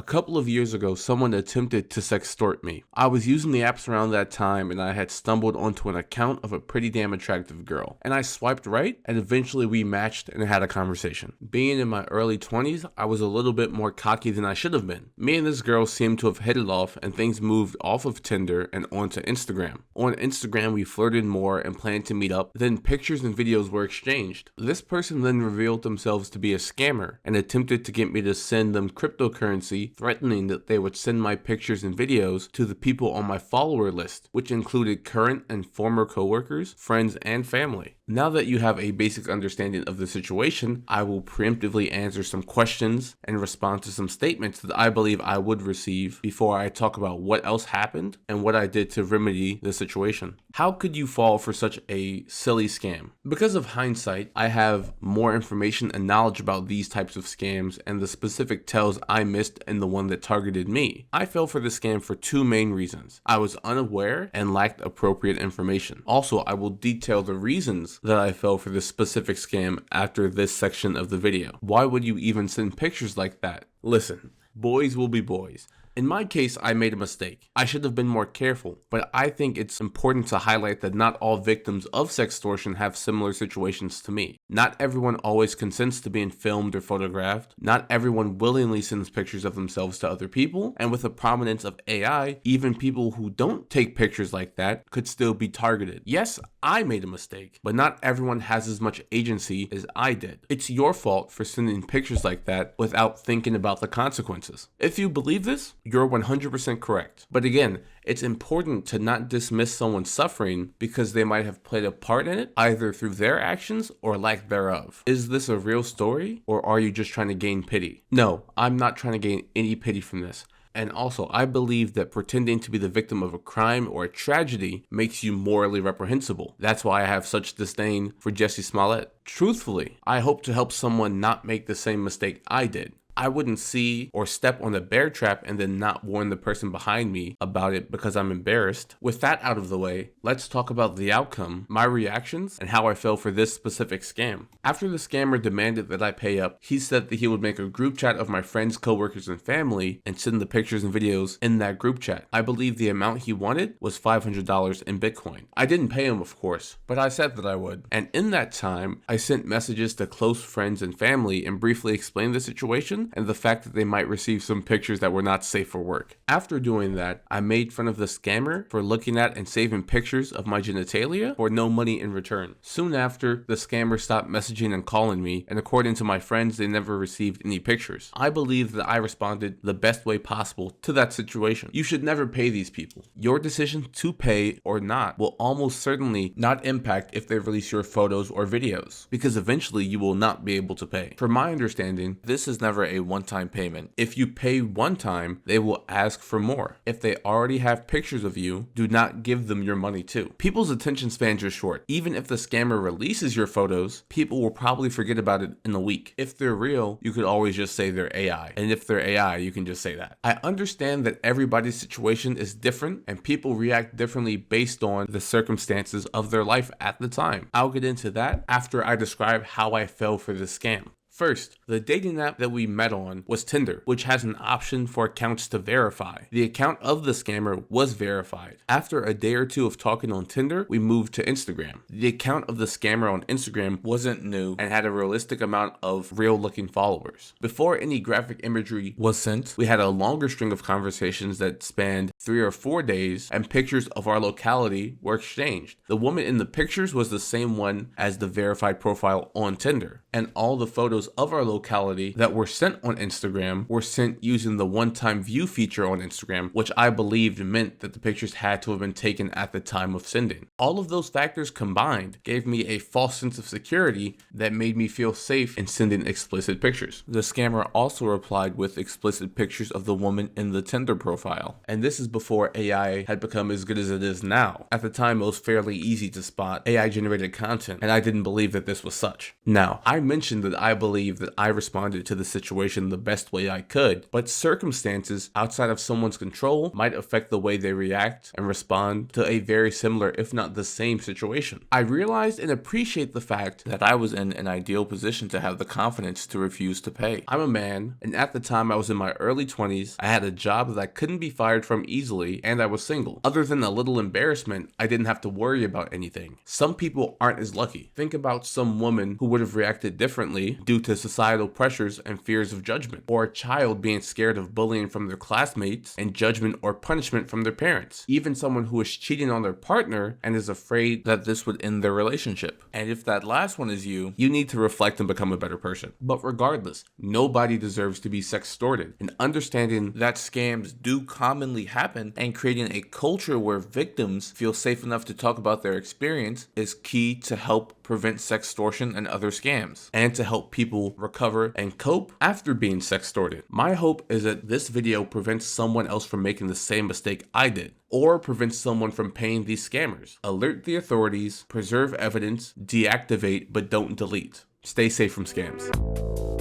couple of years ago, someone attempted to sextort me. I was using the apps around that time and I had stumbled onto an account of a pretty damn attractive girl. And I swiped right and eventually we matched and had a conversation. Being in my early 20s, I was a little bit more cocky than I should have been. Me and this girl seemed to have hit it off and things moved off of Tinder and onto Instagram. On Instagram, we flirted more and planned to meet up, then pictures and videos were exchanged. This person then revealed themselves to be a scammer and attempted to get me to send them cryptocurrency, threatening that they would send my pictures and videos to the people on my follower list, which included current and former coworkers, friends, and family. Now that you have a basic understanding of the situation, I will preemptively answer some questions and respond to some statements that I believe I would receive before I talk about what else happened and what I did to remedy the situation. How could you fall for such a silly scam? Because of hindsight, I have more information and knowledge about these types of scams and the specific tells I missed in the one that targeted me. I fell for the scam for two main reasons. I was unaware and lacked appropriate information. Also, I will detail the reasons that I fell for this specific scam after this section of the video. Why would you even send pictures like that? Listen, boys will be boys. In my case, I made a mistake. I should have been more careful, but I think it's important to highlight that not all victims of sextortion have similar situations to me. Not everyone always consents to being filmed or photographed. Not everyone willingly sends pictures of themselves to other people, and with the prominence of AI, even people who don't take pictures like that could still be targeted. Yes, I made a mistake, but not everyone has as much agency as I did. It's your fault for sending pictures like that without thinking about the consequences. If you believe this, you're 100% correct. But again, it's important to not dismiss someone's suffering because they might have played a part in it, either through their actions or lack thereof. Is this a real story, or are you just trying to gain pity? No, I'm not trying to gain any pity from this. And also, I believe that pretending to be the victim of a crime or a tragedy makes you morally reprehensible. That's why I have such disdain for Jussie Smollett. Truthfully, I hope to help someone not make the same mistake I did. I wouldn't see or step on the bear trap and then not warn the person behind me about it because I'm embarrassed. With that out of the way, let's talk about the outcome, my reactions, and how I fell for this specific scam. After the scammer demanded that I pay up, he said that he would make a group chat of my friends, coworkers, and family and send the pictures and videos in that group chat. I believe the amount he wanted was $500 in Bitcoin. I didn't pay him, of course, but I said that I would. And in that time, I sent messages to close friends and family and briefly explained the situation and the fact that they might receive some pictures that were not safe for work. After doing that, I made fun of the scammer for looking at and saving pictures of my genitalia for no money in return. Soon after, the scammer stopped messaging and calling me, and according to my friends, they never received any pictures. I believe that I responded the best way possible to that situation. You should never pay these people. Your decision to pay or not will almost certainly not impact if they release your photos or videos, because eventually you will not be able to pay. From my understanding, this is never a one-time payment. If you pay one time, they will ask for more. If they already have pictures of you, do not give them your money too. People's attention spans are short. Even if the scammer releases your photos, people will probably forget about it in a week. If they're real, you could always just say they're AI. And if they're AI, you can just say that. I understand that everybody's situation is different and people react differently based on the circumstances of their life at the time. I'll get into that after I describe how I fell for this scam. First, the dating app that we met on was Tinder, which has an option for accounts to verify. The account of the scammer was verified. After a day or two of talking on Tinder, we moved to Instagram. The account of the scammer on Instagram wasn't new and had a realistic amount of real-looking followers. Before any graphic imagery was sent, we had a longer string of conversations that spanned 3 or 4 days, and pictures of our locality were exchanged. The woman in the pictures was the same one as the verified profile on Tinder, and all the photos of our locality that were sent on Instagram were sent using the one-time view feature on Instagram, which I believed meant that the pictures had to have been taken at the time of sending. All of those factors combined gave me a false sense of security that made me feel safe in sending explicit pictures. The scammer also replied with explicit pictures of the woman in the Tinder profile, and this is before AI had become as good as it is now. At the time, it was fairly easy to spot AI-generated content, and I didn't believe that this was such. Now, I mentioned that I believe believe that I responded to the situation the best way I could, but circumstances outside of someone's control might affect the way they react and respond to a very similar, if not the same situation. I realized and appreciate the fact that I was in an ideal position to have the confidence to refuse to pay. I'm a man, and at the time I was in my early 20s, I had a job that I couldn't be fired from easily, and I was single. Other than a little embarrassment, I didn't have to worry about anything. Some people aren't as lucky. Think about some woman who would have reacted differently due to societal pressures and fears of judgment, or a child being scared of bullying from their classmates and judgment or punishment from their parents. Even someone who is cheating on their partner and is afraid that this would end their relationship. And if that last one is you, you need to reflect and become a better person. But regardless, nobody deserves to be sextorted, and understanding that scams do commonly happen and creating a culture where victims feel safe enough to talk about their experience is key to help prevent sextortion and other scams, and to help people recover and cope after being sextorted. My hope is that this video prevents someone else from making the same mistake I did, or prevents someone from paying these scammers. Alert the authorities, preserve evidence, deactivate, but don't delete. Stay safe from scams.